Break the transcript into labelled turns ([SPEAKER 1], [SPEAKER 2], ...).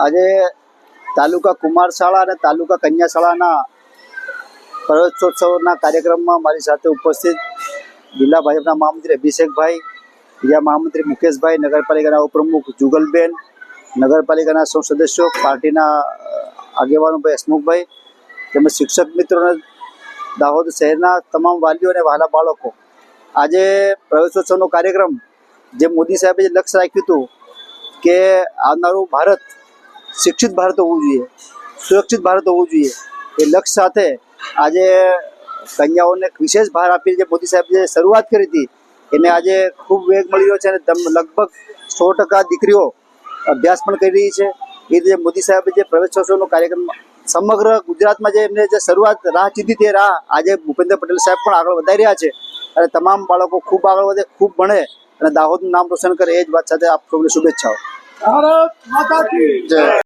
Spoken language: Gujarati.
[SPEAKER 1] આજે તાલુકા કુમાર શાળા અને તાલુકા કન્યા શાળાના પ્રવેશોત્સવના કાર્યક્રમમાં મારી સાથે ઉપસ્થિત જિલ્લા ભાજપના મહામંત્રી અભિષેકભાઈ, બીજા મહામંત્રી મુકેશભાઈ, નગરપાલિકાના ઉપપ્રમુખ જુગલબેન, નગરપાલિકાના સૌ સદસ્યો, પાર્ટીના આગેવાનો ભાઈ હસમુખભાઈ, તેમજ શિક્ષક મિત્રોને, દાહોદ શહેરના તમામ વાલીઓ અને વહાલા બાળકો, આજે પ્રવેશોત્સવનો કાર્યક્રમ જે મોદી સાહેબે જે લક્ષ્ય રાખ્યું હતું કે આવનારું ભારત શિક્ષિત ભારત હોવું જોઈએ, સુરક્ષિત ભારત હોવું જોઈએ, એ લક્ષ્ય સાથે આજે કન્યાઓને વિશેષ ભાર આપી જે મોદી સાહેબે જે શરૂઆત કરી હતી એને આજે ખૂબ વેગ મળી રહ્યો છે અને લગભગ 100% દીકરીઓ અભ્યાસ પણ કરી રહી છે. એ રીતે મોદી સાહેબે જે પ્રવેશોત્સવનો કાર્યક્રમ સમગ્ર ગુજરાતમાં જે એમને જે શરૂઆત રાહ ચીધી તે રાહ આજે ભૂપેન્દ્ર પટેલ સાહેબ પણ આગળ વધારી રહ્યા છે અને તમામ બાળકો ખૂબ આગળ વધે, ખૂબ ભણે અને દાહોદનું નામ રોશન કરે એ જ વાત સાથે આપ સૌને શુભેચ્છાઓ. ભારત માતા કી જય.